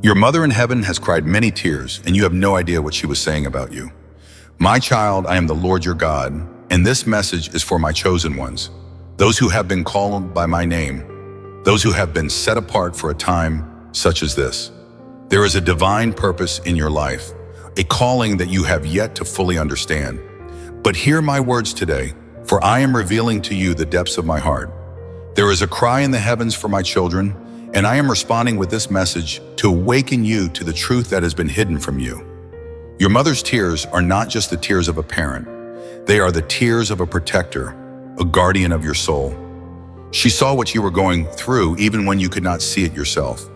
Your mother in heaven has cried many tears, and you have no idea what she was saying about you. My child, I am the Lord your God, and this message is for my chosen ones, those who have been called by my name, those who have been set apart for a time such as this. There is a divine purpose in your life, a calling that you have yet to fully understand. But hear my words today, for I am revealing to you the depths of my heart. There is a cry in the heavens for my children, and I am responding with this message to awaken you to the truth that has been hidden from you. Your mother's tears are not just the tears of a parent. They are the tears of a protector, a guardian of your soul. She saw what you were going through even when you could not see it yourself.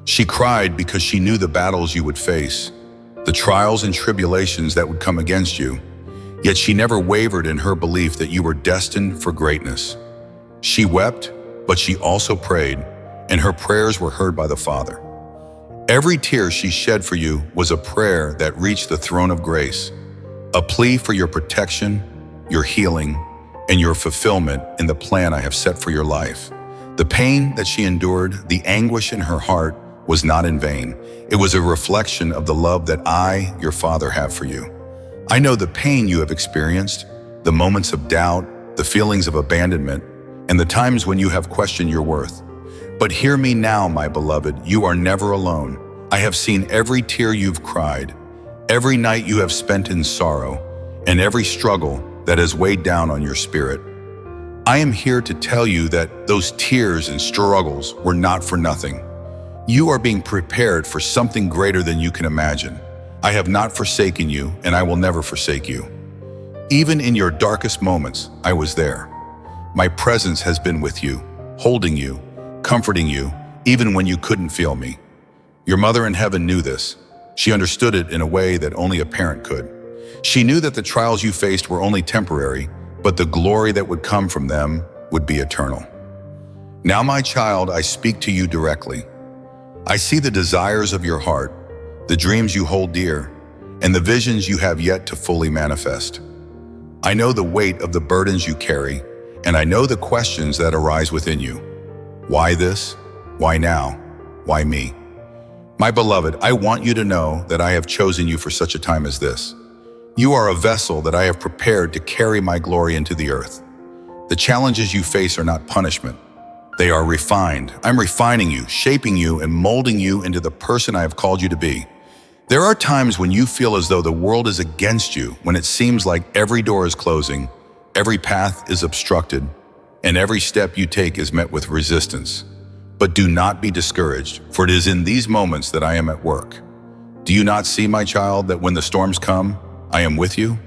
She cried because she knew the battles you would face, the trials and tribulations that would come against you. Yet she never wavered in her belief that you were destined for greatness. She wept, but she also prayed, and her prayers were heard by the Father. Every tear she shed for you was a prayer that reached the throne of grace, a plea for your protection, your healing, and your fulfillment in the plan I have set for your life. The pain that she endured, the anguish in her heart, was not in vain. It was a reflection of the love that I, your Father, have for you. I know the pain you have experienced, the moments of doubt, the feelings of abandonment, and the times when you have questioned your worth. But hear me now, my beloved, you are never alone. I have seen every tear you've cried, every night you have spent in sorrow, and every struggle that has weighed down on your spirit. I am here to tell you that those tears and struggles were not for nothing. You are being prepared for something greater than you can imagine. I have not forsaken you, and I will never forsake you. Even in your darkest moments, I was there. My presence has been with you, holding you, comforting you, even when you couldn't feel me. Your mother in heaven knew this. She understood it in a way that only a parent could. She knew that the trials you faced were only temporary, but the glory that would come from them would be eternal. Now, my child, I speak to you directly. I see the desires of your heart, the dreams you hold dear, and the visions you have yet to fully manifest. I know the weight of the burdens you carry, and I know the questions that arise within you. Why this? Why now? Why me? My beloved, I want you to know that I have chosen you for such a time as this. You are a vessel that I have prepared to carry my glory into the earth. The challenges you face are not punishment. They are refined. I'm refining you, shaping you, and molding you into the person I have called you to be. There are times when you feel as though the world is against you, when it seems like every door is closing, every path is obstructed, and every step you take is met with resistance. But do not be discouraged, for it is in these moments that I am at work. Do you not see, my child, that when the storms come, I am with you?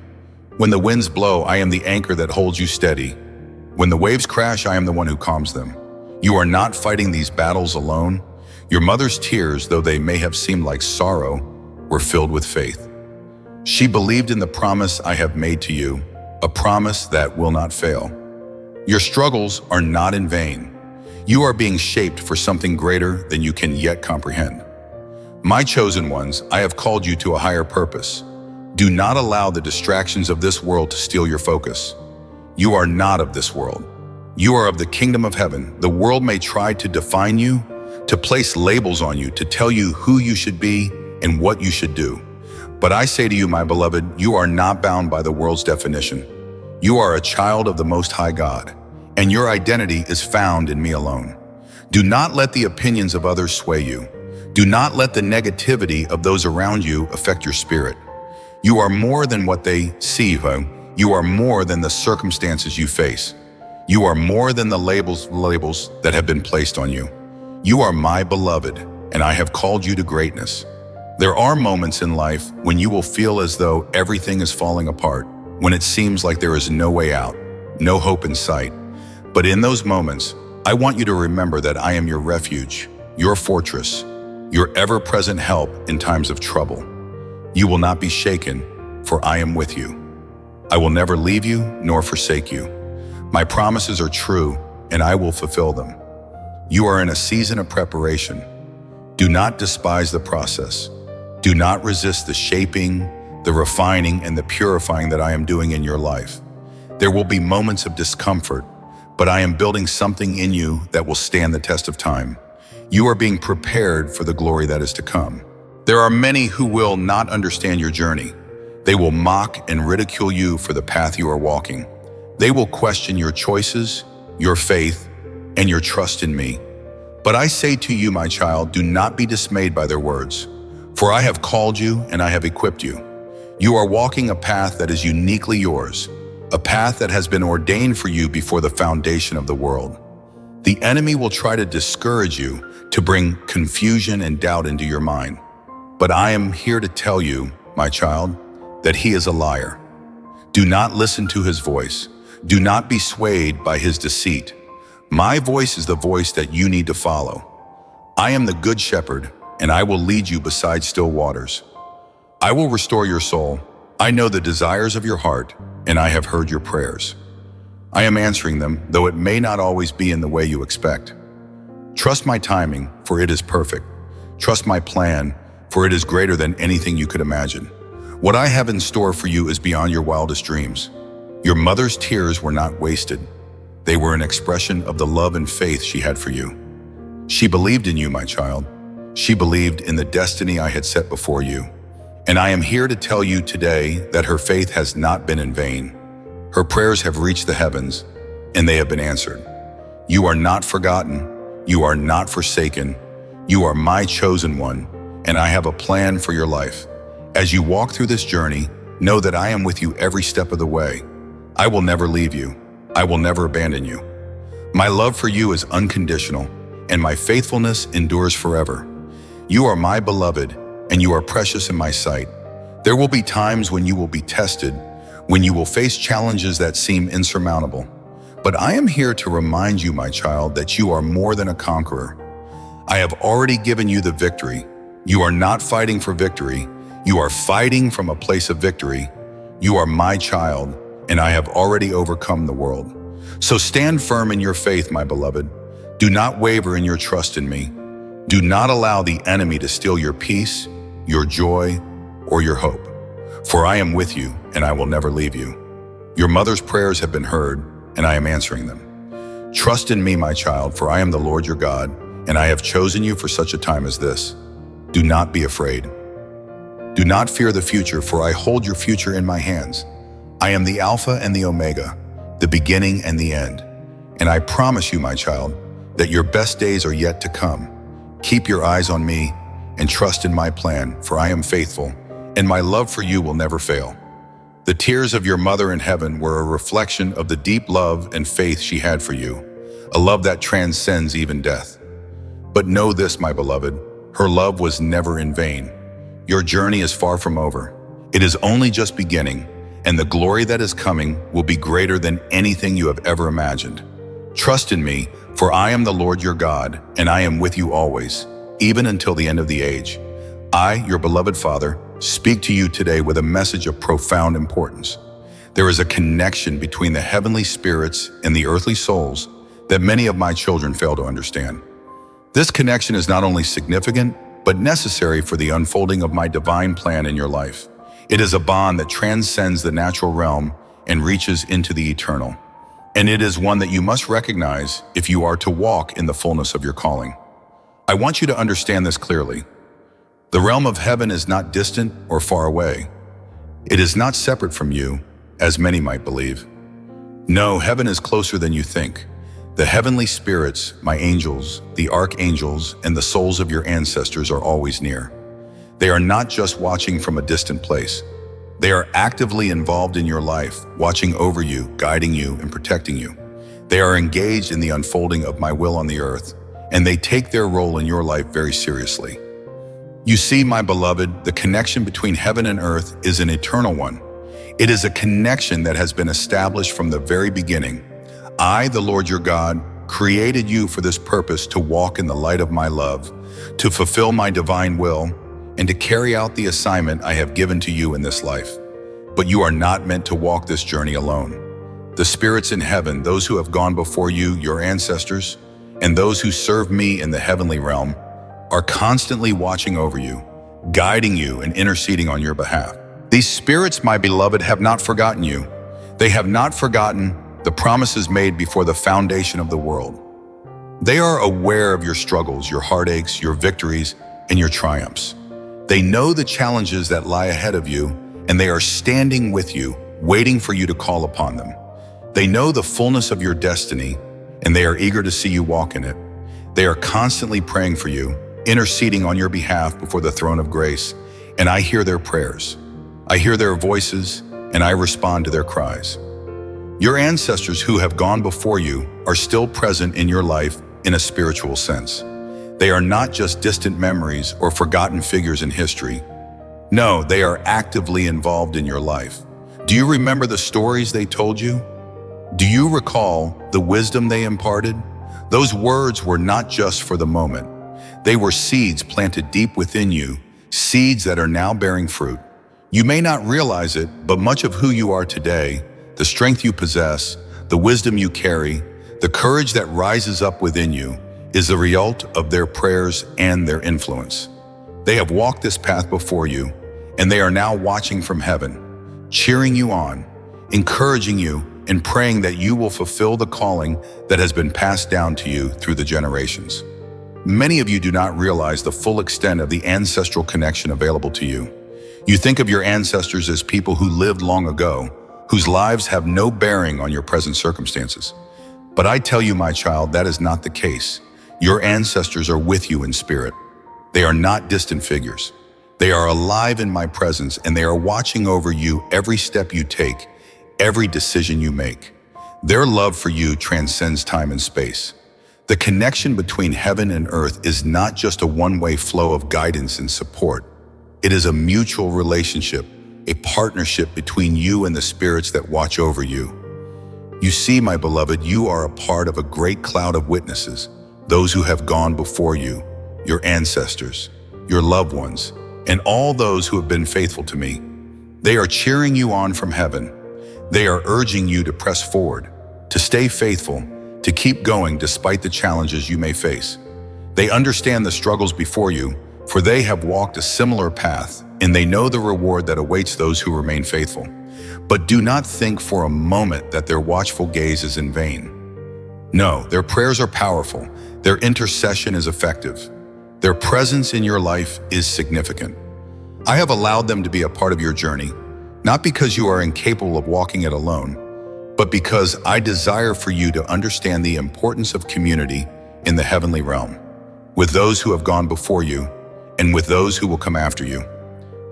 When the winds blow, I am the anchor that holds you steady. When the waves crash, I am the one who calms them. You are not fighting these battles alone. Your mother's tears, though they may have seemed like sorrow, were filled with faith. She believed in the promise I have made to you, a promise that will not fail. Your struggles are not in vain. You are being shaped for something greater than you can yet comprehend. My chosen ones, I have called you to a higher purpose. Do not allow the distractions of this world to steal your focus. You are not of this world. You are of the kingdom of heaven. The world may try to define you, to place labels on you, to tell you who you should be and what you should do. But I say to you, my beloved, you are not bound by the world's definition. You are a child of the Most High God, and your identity is found in me alone. Do not let the opinions of others sway you. Do not let the negativity of those around you affect your spirit. You are more than what they see. You are more than the circumstances you face. You are more than the labels that have been placed on you. You are my beloved, and I have called you to greatness. There are moments in life when you will feel as though everything is falling apart, when it seems like there is no way out, no hope in sight. But in those moments, I want you to remember that I am your refuge, your fortress, your ever-present help in times of trouble. You will not be shaken, for I am with you. I will never leave you nor forsake you. My promises are true, and I will fulfill them. You are in a season of preparation. Do not despise the process. Do not resist the shaping, the refining, and the purifying that I am doing in your life. There will be moments of discomfort, but I am building something in you that will stand the test of time. You are being prepared for the glory that is to come. There are many who will not understand your journey. They will mock and ridicule you for the path you are walking. They will question your choices, your faith, and your trust in me. But I say to you, my child, do not be dismayed by their words, for I have called you and I have equipped you. You are walking a path that is uniquely yours, a path that has been ordained for you before the foundation of the world. The enemy will try to discourage you, to bring confusion and doubt into your mind. But I am here to tell you, my child, that he is a liar. Do not listen to his voice. Do not be swayed by his deceit. My voice is the voice that you need to follow. I am the good shepherd, and I will lead you beside still waters. I will restore your soul. I know the desires of your heart, and I have heard your prayers. I am answering them, though it may not always be in the way you expect. Trust my timing, for it is perfect. Trust my plan, for it is greater than anything you could imagine. What I have in store for you is beyond your wildest dreams. Your mother's tears were not wasted. They were an expression of the love and faith she had for you. She believed in you, my child. She believed in the destiny I had set before you. And I am here to tell you today that her faith has not been in vain. Her prayers have reached the heavens, and they have been answered. You are not forgotten. You are not forsaken. You are my chosen one, and I have a plan for your life. As you walk through this journey, know that I am with you every step of the way. I will never leave you. I will never abandon you. My love for you is unconditional, and my faithfulness endures forever. You are my beloved, and you are precious in my sight. There will be times when you will be tested, when you will face challenges that seem insurmountable. But I am here to remind you, my child, that you are more than a conqueror. I have already given you the victory. You are not fighting for victory. You are fighting from a place of victory. You are my child, and I have already overcome the world. So stand firm in your faith, my beloved. Do not waver in your trust in me. Do not allow the enemy to steal your peace, your joy, or your hope. For I am with you, and I will never leave you. Your mother's prayers have been heard, and I am answering them. Trust in me, my child, for I am the Lord your God, and I have chosen you for such a time as this. Do not be afraid. Do not fear the future, for I hold your future in my hands. I am the Alpha and the Omega, the beginning and the end. And I promise you, my child, that your best days are yet to come. Keep your eyes on me and trust in my plan, for I am faithful, and my love for you will never fail. The tears of your mother in heaven were a reflection of the deep love and faith she had for you, a love that transcends even death. But know this, my beloved, her love was never in vain. Your journey is far from over. It is only just beginning, and the glory that is coming will be greater than anything you have ever imagined. Trust in me, for I am the Lord your God, and I am with you always, even until the end of the age. I, your beloved Father, speak to you today with a message of profound importance. There is a connection between the heavenly spirits and the earthly souls that many of my children fail to understand. This connection is not only significant, but necessary for the unfolding of my divine plan in your life. It is a bond that transcends the natural realm and reaches into the eternal. And it is one that you must recognize if you are to walk in the fullness of your calling. I want you to understand this clearly. The realm of heaven is not distant or far away. It is not separate from you, as many might believe. No, heaven is closer than you think. The heavenly spirits, my angels, the archangels, and the souls of your ancestors are always near. They are not just watching from a distant place. They are actively involved in your life, watching over you, guiding you, and protecting you. They are engaged in the unfolding of my will on the earth, and they take their role in your life very seriously. You see, my beloved, the connection between heaven and earth is an eternal one. It is a connection that has been established from the very beginning. I, the Lord your God, created you for this purpose, to walk in the light of my love, to fulfill my divine will, and to carry out the assignment I have given to you in this life. But you are not meant to walk this journey alone. The spirits in heaven, those who have gone before you, your ancestors, and those who serve me in the heavenly realm, are constantly watching over you, guiding you, and interceding on your behalf. These spirits, my beloved, have not forgotten you. They have not forgotten the promises made before the foundation of the world. They are aware of your struggles, your heartaches, your victories, and your triumphs. They know the challenges that lie ahead of you, and they are standing with you, waiting for you to call upon them. They know the fullness of your destiny, and they are eager to see you walk in it. They are constantly praying for you, interceding on your behalf before the throne of grace, and I hear their prayers. I hear their voices, and I respond to their cries. Your ancestors who have gone before you are still present in your life in a spiritual sense. They are not just distant memories or forgotten figures in history. No, they are actively involved in your life. Do you remember the stories they told you? Do you recall the wisdom they imparted? Those words were not just for the moment. They were seeds planted deep within you, seeds that are now bearing fruit. You may not realize it, but much of who you are today, the strength you possess, the wisdom you carry, the courage that rises up within you, is the result of their prayers and their influence. They have walked this path before you, and they are now watching from heaven, cheering you on, encouraging you, and praying that you will fulfill the calling that has been passed down to you through the generations. Many of you do not realize the full extent of the ancestral connection available to you. You think of your ancestors as people who lived long ago, whose lives have no bearing on your present circumstances. But I tell you, my child, that is not the case. Your ancestors are with you in spirit. They are not distant figures. They are alive in my presence, and they are watching over you every step you take, every decision you make. Their love for you transcends time and space. The connection between heaven and earth is not just a one-way flow of guidance and support. It is a mutual relationship, a partnership between you and the spirits that watch over you. You see, my beloved, you are a part of a great cloud of witnesses, those who have gone before you, your ancestors, your loved ones, and all those who have been faithful to me. They are cheering you on from heaven. They are urging you to press forward, to stay faithful, to keep going despite the challenges you may face. They understand the struggles before you, for they have walked a similar path, and they know the reward that awaits those who remain faithful. But do not think for a moment that their watchful gaze is in vain. No, their prayers are powerful. Their intercession is effective. Their presence in your life is significant. I have allowed them to be a part of your journey, not because you are incapable of walking it alone, but because I desire for you to understand the importance of community in the heavenly realm, with those who have gone before you and with those who will come after you.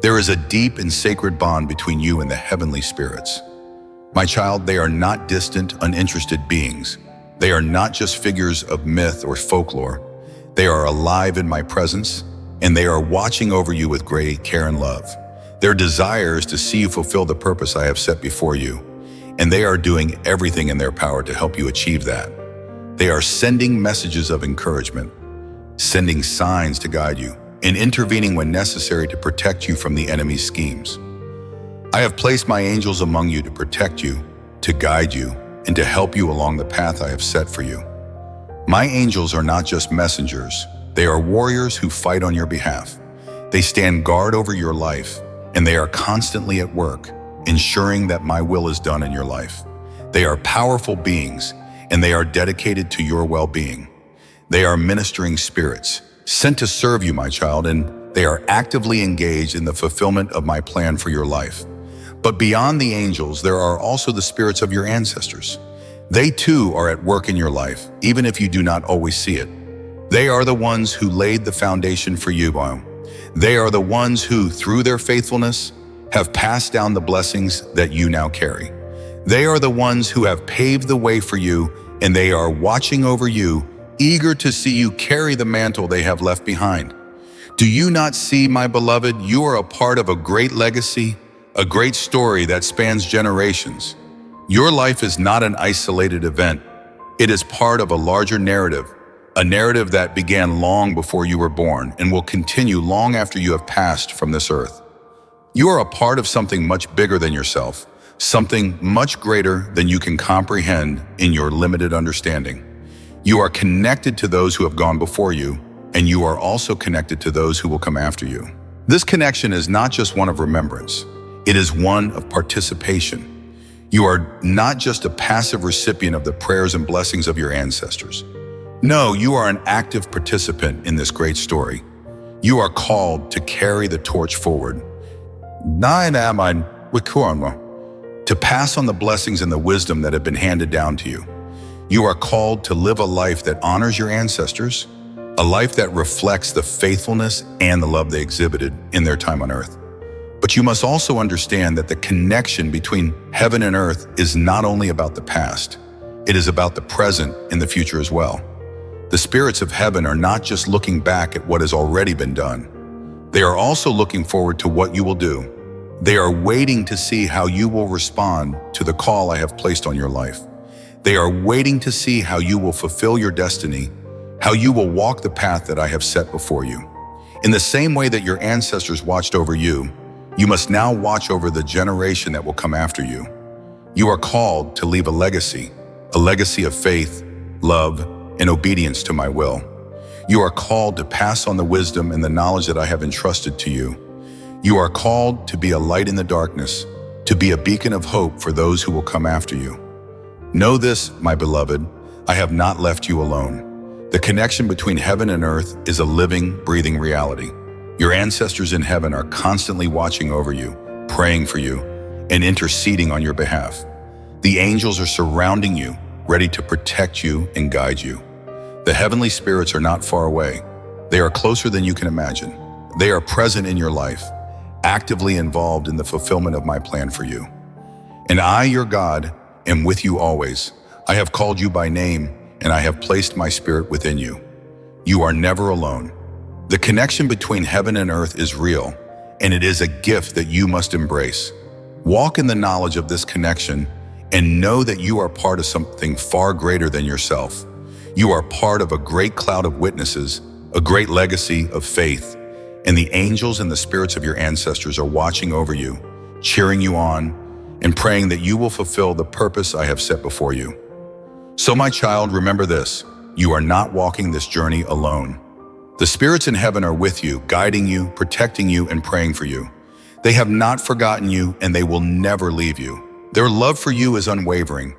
There is a deep and sacred bond between you and the heavenly spirits. My child, they are not distant, uninterested beings. They are not just figures of myth or folklore. They are alive in my presence, and they are watching over you with great care and love. Their desire is to see you fulfill the purpose I have set before you, and they are doing everything in their power to help you achieve that. They are sending messages of encouragement, sending signs to guide you, and intervening when necessary to protect you from the enemy's schemes. I have placed my angels among you to protect you, to guide you, and to help you along the path I have set for you. My angels are not just messengers. They are warriors who fight on your behalf. They stand guard over your life, and they are constantly at work, ensuring that my will is done in your life. They are powerful beings, and they are dedicated to your well-being. They are ministering spirits, sent to serve you, my child, and they are actively engaged in the fulfillment of my plan for your life. But beyond the angels, there are also the spirits of your ancestors. They too are at work in your life, even if you do not always see it. They are the ones who laid the foundation for you. They are the ones who, through their faithfulness, have passed down the blessings that you now carry. They are the ones who have paved the way for you, and they are watching over you, eager to see you carry the mantle they have left behind. Do you not see, my beloved, you are a part of a great legacy, a great story that spans generations. Your life is not an isolated event. It is part of a larger narrative, a narrative that began long before you were born and will continue long after you have passed from this earth. You are a part of something much bigger than yourself, something much greater than you can comprehend in your limited understanding. You are connected to those who have gone before you, and you are also connected to those who will come after you. This connection is not just one of remembrance. It is one of participation. You are not just a passive recipient of the prayers and blessings of your ancestors. No, you are an active participant in this great story. You are called to carry the torch forward. To pass on the blessings and the wisdom that have been handed down to you. You are called to live a life that honors your ancestors, a life that reflects the faithfulness and the love they exhibited in their time on earth. But you must also understand that the connection between heaven and earth is not only about the past, it is about the present and the future as well. The spirits of heaven are not just looking back at what has already been done. They are also looking forward to what you will do. They are waiting to see how you will respond to the call I have placed on your life. They are waiting to see how you will fulfill your destiny, how you will walk the path that I have set before you. In the same way that your ancestors watched over you, you must now watch over the generation that will come after you. You are called to leave a legacy of faith, love, and obedience to my will. You are called to pass on the wisdom and the knowledge that I have entrusted to you. You are called to be a light in the darkness, to be a beacon of hope for those who will come after you. Know this, my beloved, I have not left you alone. The connection between heaven and earth is a living, breathing reality. Your ancestors in heaven are constantly watching over you, praying for you, and interceding on your behalf. The angels are surrounding you, ready to protect you and guide you. The heavenly spirits are not far away. They are closer than you can imagine. They are present in your life, actively involved in the fulfillment of my plan for you. And I, your God, am with you always. I have called you by name, and I have placed my spirit within you. You are never alone. The connection between heaven and earth is real, and it is a gift that you must embrace. Walk in the knowledge of this connection and know that you are part of something far greater than yourself. You are part of a great cloud of witnesses, a great legacy of faith, and the angels and the spirits of your ancestors are watching over you, cheering you on, and praying that you will fulfill the purpose I have set before you. So, my child, remember this: you are not walking this journey alone. The spirits in heaven are with you, guiding you, protecting you, and praying for you. They have not forgotten you, and they will never leave you. Their love for you is unwavering,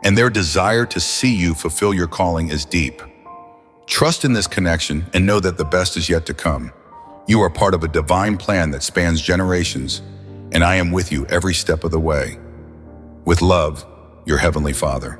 and their desire to see you fulfill your calling is deep. Trust in this connection and know that the best is yet to come. You are part of a divine plan that spans generations, and I am with you every step of the way. With love, your Heavenly Father.